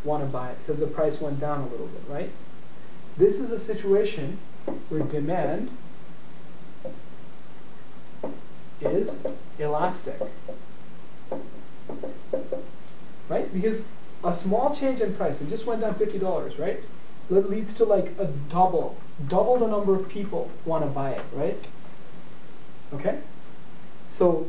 want to buy it because the price went down a little bit, right? This is a situation where demand is elastic, right? Because a small change in price, it just went down $50, right? That leads to like a double the number of people want to buy it, right? Okay? So,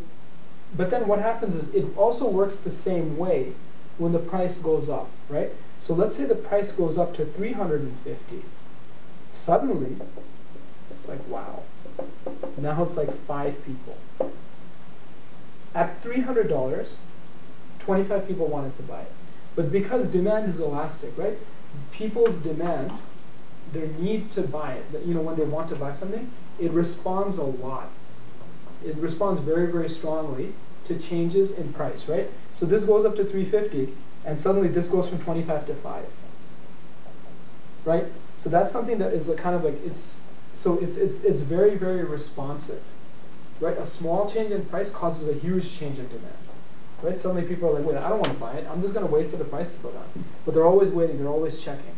but then what happens is it also works the same way when the price goes up, right? So let's say the price goes up to 350. Suddenly, it's like, wow. Now it's like 5 people. At $300, 25 people wanted to buy it. But because demand is elastic, right? People's demand, their need to buy it, when they want to buy something, it responds a lot. It responds very, very strongly to changes in price, right? So this goes up to 350, and suddenly this goes from 25 to 5, right? So that's something that is a kind of like, it's very, very responsive, right? A small change in price causes a huge change in demand, right? Suddenly people are like, wait, I don't want to buy it. I'm just going to wait for the price to go down. But they're always waiting. They're always checking,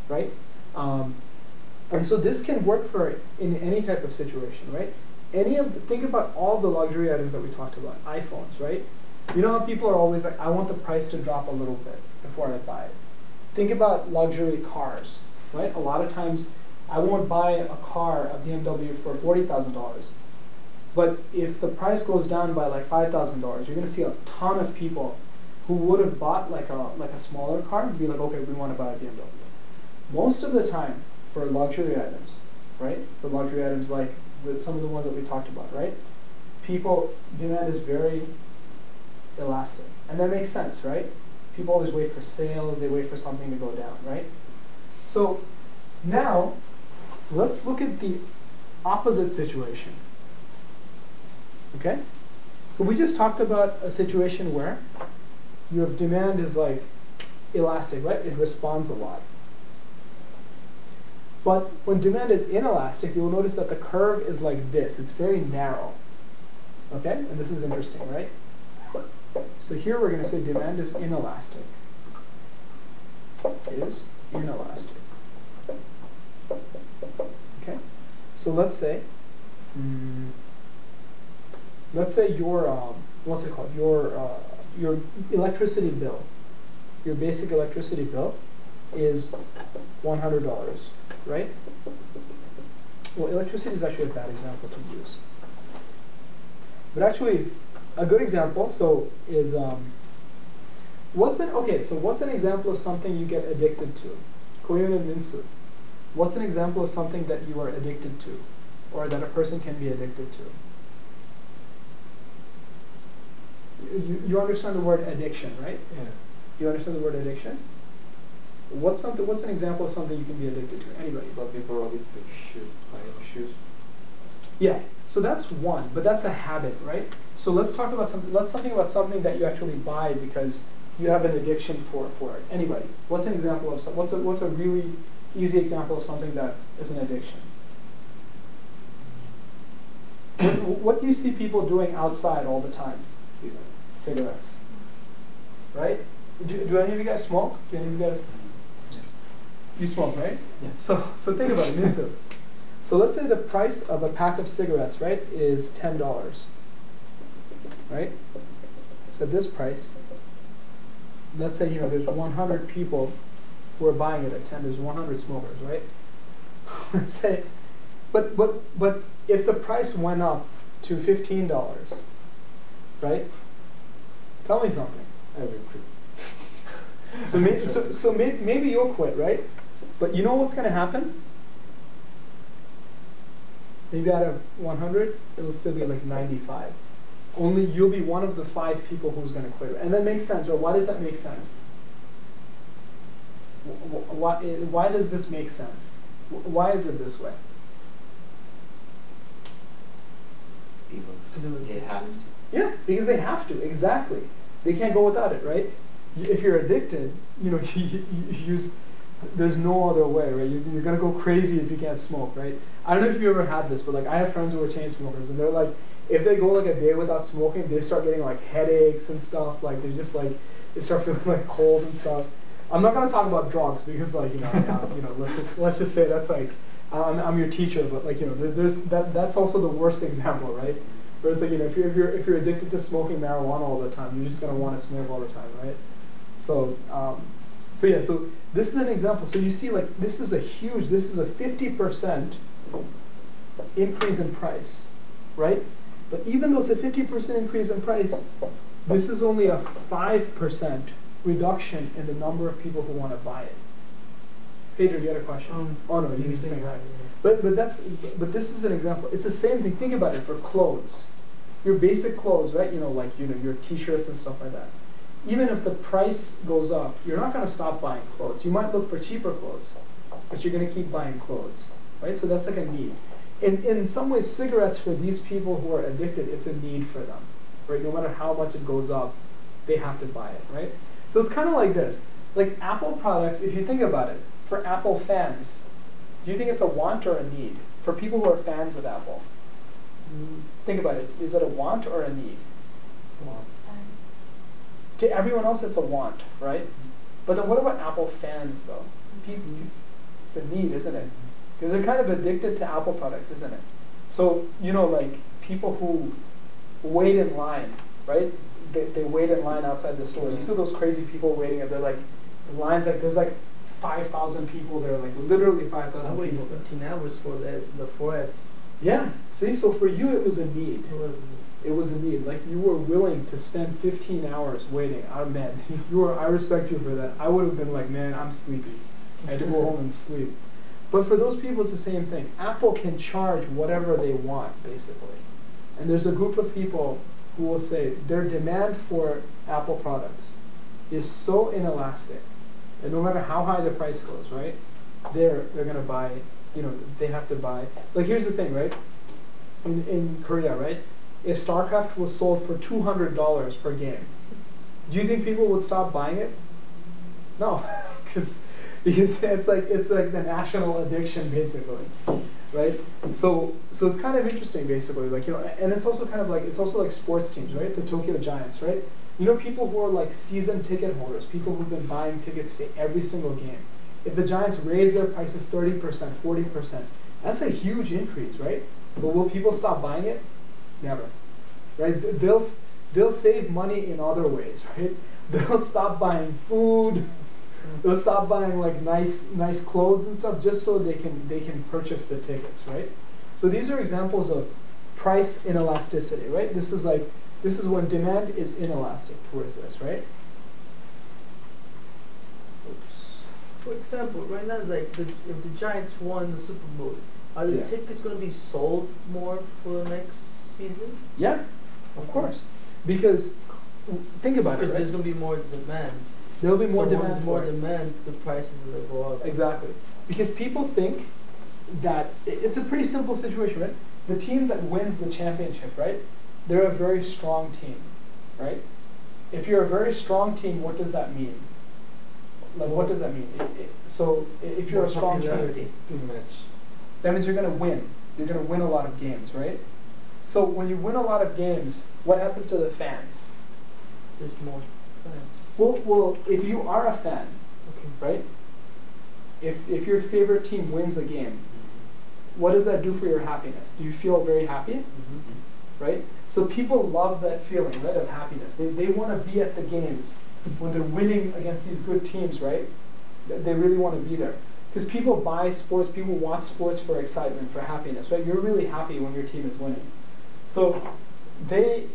right? And so this can work for in any type of situation, right? Think about all the luxury items that we talked about, iPhones, right? You know how people are always like, I want the price to drop a little bit before I buy it. Think about luxury cars, right? A lot of times, I won't buy a car, a BMW, for $40,000. But if the price goes down by like $5,000, you're going to see a ton of people who would have bought like a smaller car and be like, okay, we want to buy a BMW. Most of the time, for luxury items, right? For luxury items like some of the ones that we talked about, right? Demand is very elastic. And that makes sense, right? People always wait for sales, they wait for something to go down, right? So now, let's look at the opposite situation. Okay? So we just talked about a situation where your demand is like elastic, right? It responds a lot. But when demand is inelastic, you'll notice that the curve is like this. It's very narrow. Okay? And this is interesting, right? So here we're going to say demand is inelastic. Is inelastic. Okay? So let's say your what's it called? Your electricity bill, your basic electricity bill is $100, right? Well, electricity is actually a bad example to use. But actually, a good example is what's an example of something you get addicted to? Korean minsu. What's an example of something that you are addicted to, or that a person can be addicted to? You understand the word addiction, right? Yeah. You understand the word addiction? What's an example of something you can be addicted to? Anybody? Some people are addicted to buying shoes. Yeah. So that's one, but that's a habit, right? So let's talk about something that you actually buy because you have an addiction for it. Anybody? What's an example of what's a really easy example of something that is an addiction? What do you see people doing outside all the time? Cigarettes. Right? Do any of you guys smoke? Do any of you guys? You smoke, right? Yeah. So think about it, Minsu. So let's say the price of a pack of cigarettes, right, is $10. Right? So at this price, let's say there's 100 people who are buying it at 10. There's 100 smokers, right? Let's say, but if the price went up to $15, right? Tell me something. I will quit. So maybe you'll quit, right? But you know what's going to happen? Maybe out of 100, it'll still be like 95. Only you'll be one of the 5 people who's going to quit. And that makes sense, right? Why does that make sense? Why does this make sense? Why is it this way? Because they have to. Yeah, because they have to, exactly. They can't go without it, right? If you're addicted, you use, there's no other way, right? You're going to go crazy if you can't smoke, right? I don't know if you ever had this, but like I have friends who are chain smokers, and they're like, if they go like a day without smoking, they start getting like headaches and stuff. Like they start feeling like cold and stuff. I'm not gonna talk about drugs because like let's just say that's like I'm your teacher, but like that's also the worst example, right? Where it's like if you're addicted to smoking marijuana all the time, you're just gonna want to smoke all the time, right? So so this is an example. So you see, like this is a 50% increase in price, right? But even though it's a 50% increase in price, this is only a 5% reduction in the number of people who want to buy it. Pedro, you had a question? Oh no, you were saying that. But this is an example. It's the same thing. Think about it for clothes. Your basic clothes, right? Your t-shirts and stuff like that. Even if the price goes up, you're not going to stop buying clothes. You might look for cheaper clothes, but you're going to keep buying clothes, right? So that's like a need. In some ways, cigarettes for these people who are addicted, it's a need for them, right? No matter how much it goes up, they have to buy it, right? So it's kind of like this. Like Apple products, if you think about it, for Apple fans, do you think it's a want or a need? For people who are fans of Apple, think about it. Is it a want or a need? Want. To everyone else, it's a want, right? But then what about Apple fans, though? It's a need, isn't it? Because they're kind of addicted to Apple products, isn't it? So, like people who wait in line, right? They wait in line outside the store. You see those crazy people waiting, and they're like, the lines, like, there's like 5,000 people there, like literally 5,000 people. I waited 15 hours for the 4S. Yeah, see, so for you it was a need. It was a need. Like you were willing to spend 15 hours waiting. Oh man, I respect you for that. I would have been like, man, I'm sleepy. I had to go home and sleep. But for those people, it's the same thing. Apple can charge whatever they want, basically. And there's a group of people who will say their demand for Apple products is so inelastic that no matter how high the price goes, right, they're going to buy, they have to buy. Like here's the thing, right? In Korea, right? If StarCraft was sold for $200 per game, do you think people would stop buying it? No, because it's like the national addiction basically, right? So it's kind of interesting basically, like and it's also kind of like like sports teams, right? The Tokyo Giants, right? People who are like season ticket holders, people who've been buying tickets to every single game. If the Giants raise their prices 30%, 40%, that's a huge increase, right? But will people stop buying it? Never, right? They'll save money in other ways, right? They'll stop buying food. They'll stop buying like nice clothes and stuff just so they can purchase the tickets, right? So these are examples of price inelasticity, right? This is when demand is inelastic towards this, right? Oops. For example, right now, like if the Giants won the Super Bowl, are the tickets going to be sold more for the next season? Yeah, of course. Because think about it. Because right? there's going to be more demand. There'll be more so demand. When there's more demand, the prices will go up. Exactly. Because people think that it's a pretty simple situation, right? The team that wins the championship, right? They're a very strong team, right? If you're a very strong team, what does that mean? Like, what does that mean? So if you're a strong team, that means you're going to win. You're going to win a lot of games, right? So when you win a lot of games, what happens to the fans? There's more fans. Well, if you are a fan, right? If your favorite team wins a game, what does that do for your happiness? Do you feel very happy? Right? So people love that feeling, right, of happiness. They want to be at the games when they're winning against these good teams, right? They really want to be there. Because people buy sports, people watch sports for excitement, for happiness, right? You're really happy when your team is winning. So the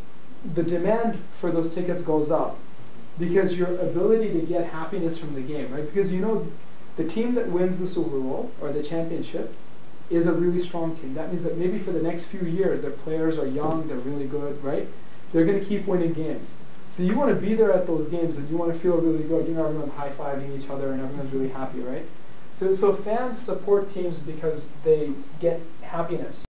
demand for those tickets goes up because your ability to get happiness from the game, right? Because the team that wins the Super Bowl or the championship is a really strong team. That means that maybe for the next few years, their players are young, they're really good, right? They're going to keep winning games. So you want to be there at those games and you want to feel really good. Everyone's high-fiving each other and everyone's really happy, right? So fans support teams because they get happiness.